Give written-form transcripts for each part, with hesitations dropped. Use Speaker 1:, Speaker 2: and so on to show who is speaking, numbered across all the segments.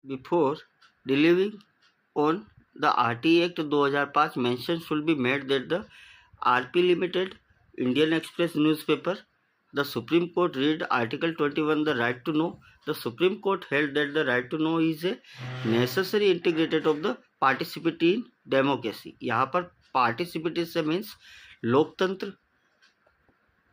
Speaker 1: Before delivering on the RT Act 2005, mention should be made that the RP Limited, Indian Express newspaper, the Supreme Court read Article 21, the right to know. The Supreme Court held that the right to know is a necessary integrated of the participatory in democracy. यहाँ पर participatory से means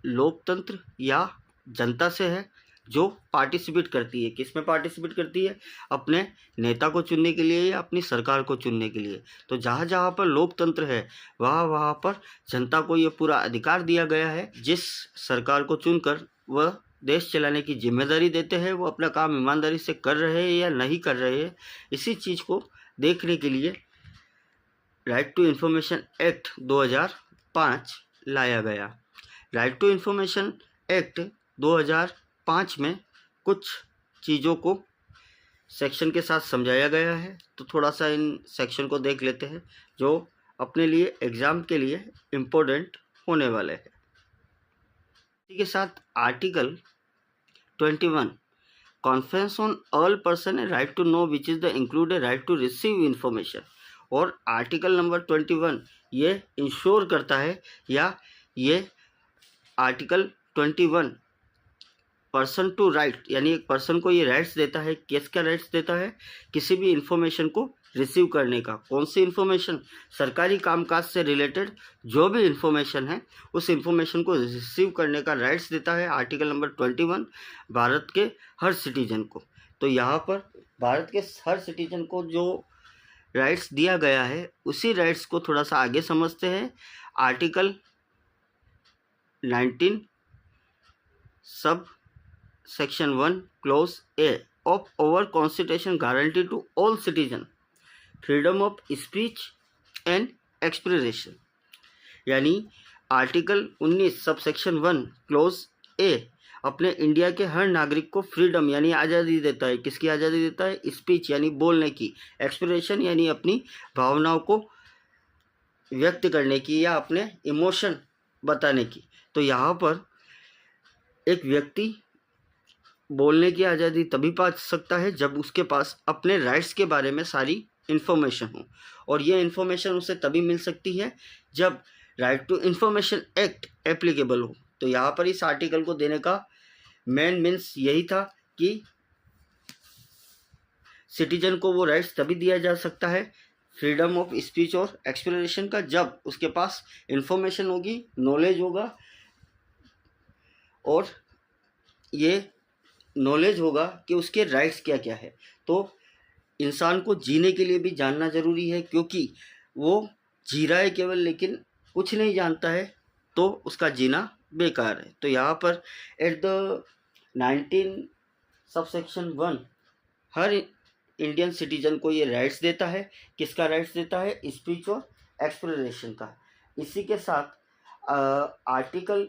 Speaker 1: लोकतंत्र या जनता से है, जो participate करती है। किस में पार्टिसिपेट करती है? अपने नेता को चुनने के लिए या अपनी सरकार को चुनने के लिए। तो जहाँ जहाँ पर लोकतंत्र है वहाँ पर जनता को ये पूरा अधिकार दिया गया है। जिस सरकार को चुनकर वह देश चलाने की जिम्मेदारी देते हैं, वो अपना काम ईमानदारी से कर रहे हैं या नहीं कर रहे हैं, इसी चीज़ को देखने के लिए राइट टू इन्फॉर्मेशन एक्ट 2005 लाया गया। राइट टू इन्फॉर्मेशन एक्ट 2005 में कुछ चीज़ों को सेक्शन के साथ समझाया गया है, तो थोड़ा सा इन सेक्शन को देख लेते हैं जो अपने लिए एग्ज़ाम के लिए इम्पोर्टेंट होने वाले हैं। इसी के साथ article 21 conference on all person a right to know which is the include a right to receive information. और आर्टिकल नंबर 21 ये इंश्योर करता है, या ये आर्टिकल 21 पर्सन टू राइट, यानी एक पर्सन को ये राइट्स देता है। किसका राइट्स देता है? किसी भी इंफॉर्मेशन को रिसीव करने का। कौन सी इंफॉर्मेशन? सरकारी कामकाज से रिलेटेड जो भी इंफॉर्मेशन है उस इंफॉर्मेशन को रिसीव करने का राइट्स देता है आर्टिकल नंबर 21 भारत के हर सिटीजन को। तो यहाँ पर भारत के हर सिटीजन को जो राइट्स दिया गया है उसी राइट्स को थोड़ा सा आगे समझते हैं। Article 19 sub section 1 close A of our constitution guarantee to all citizen freedom of speech and expression। यानी आर्टिकल 19 सब सेक्शन 1 क्लोज ए अपने इंडिया के हर नागरिक को फ्रीडम यानी आज़ादी देता है। किसकी आज़ादी देता है? स्पीच यानी बोलने की, एक्सप्रेशन यानी अपनी भावनाओं को व्यक्त करने की या अपने इमोशन बताने की। तो यहाँ पर एक व्यक्ति बोलने की आज़ादी तभी पा सकता है जब उसके पास अपने राइट्स के बारे में सारी इन्फॉर्मेशन हो, और ये इन्फॉर्मेशन उसे तभी मिल सकती है जब right to information act applicable हो। तो यहाँ पर इस आर्टिकल को देने का मेन मीन्स यही था कि सिटीजन को वो राइट्स तभी दिया जा सकता है फ्रीडम ऑफ स्पीच और एक्सप्रेशन का, जब उसके पास इन्फॉर्मेशन होगी, नॉलेज होगा, और ये नॉलेज होगा कि उसके राइट्स क्या क्या है। तो इंसान को जीने के लिए भी जानना ज़रूरी है, क्योंकि वो जी रहा है केवल लेकिन कुछ नहीं जानता है तो उसका जीना बेकार है। तो यहाँ पर at the 19 subsection 1 her Indian citizen को ये राइट्स देता है। किसका राइट्स देता है? स्पीच और एक्सप्रेशन का। इसी के साथ article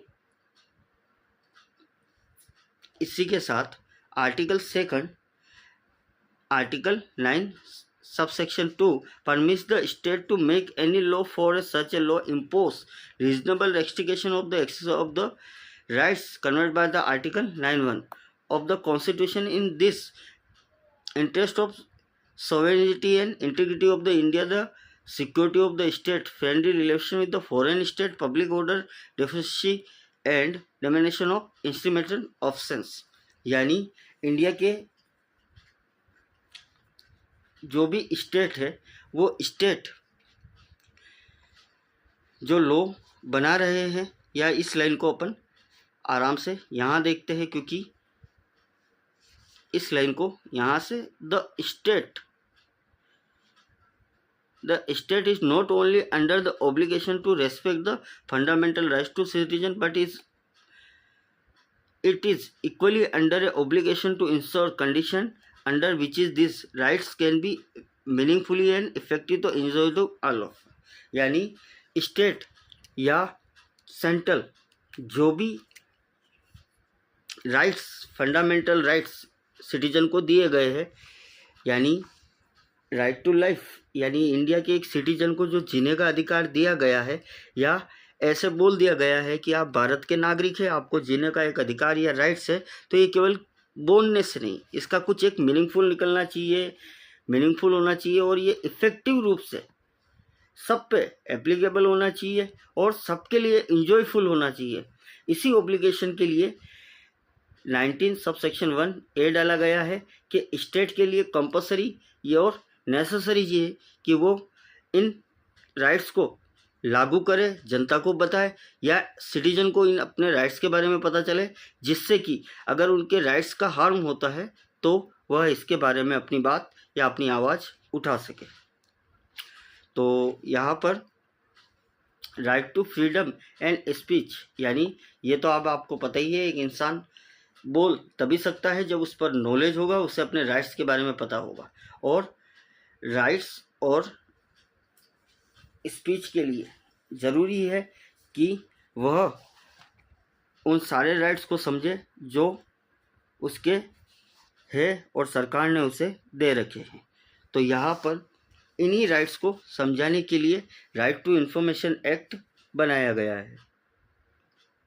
Speaker 1: 2 article 9 subsection 2 permits the state to make any law for such a law impose reasonable restriction of the access of the rights conferred by the article 9(1) of the constitution in this interest of sovereignty and integrity of the India, the security of the state, friendly relation with the foreign state, public order, democracy and domination of instrumental options। यानी India के जो भी state है वो state जो law बना रहे हैं, या इस लाइन को अपन आराम से यहाँ देखते हैं, क्योंकि इस लाइन को यहाँ से the state is not only under the obligation to respect the fundamental rights to citizen but it is equally under an obligation to ensure condition under which is these rights can be meaningfully and effective to enjoy to all of। यानी state या central जो भी rights, fundamental rights citizen को दिए गए हैं, यानी right to life, यानी इंडिया के एक सिटीजन को जो जीने का अधिकार दिया गया है, या ऐसे बोल दिया गया है कि आप भारत के नागरिक हैं, आपको जीने का एक अधिकार या राइट्स है, तो ये केवल बोलने से नहीं, इसका कुछ एक मीनिंगफुल निकलना चाहिए, मीनिंगफुल होना चाहिए और ये इफ़ेक्टिव रूप से सब पे एप्लीकेबल होना चाहिए और सबके लिए इंजॉयफुल होना चाहिए। इसी ऑब्लिगेशन के लिए 19 सबसेक्शन 1 ए डाला गया है कि स्टेट के लिए कंपलसरी ये और नेसेसरी ये है कि वो इन राइट्स को लागू करे, जनता को बताए या सिटीजन को इन अपने राइट्स के बारे में पता चले, जिससे कि अगर उनके राइट्स का हार्म होता है तो वह इसके बारे में अपनी बात या अपनी आवाज़ उठा सके। तो यहाँ पर right to freedom and speech, यानी ये तो अब आपको पता ही है, एक इंसान बोल तभी सकता है जब उस पर नॉलेज होगा, उसे अपने राइट्स के बारे में पता होगा। और राइट्स और स्पीच के लिए ज़रूरी है कि वह उन सारे राइट्स को समझे जो उसके है और सरकार ने उसे दे रखे हैं। तो यहाँ पर इन्हीं राइट्स को समझाने के लिए राइट टू इन्फॉर्मेशन एक्ट बनाया गया है।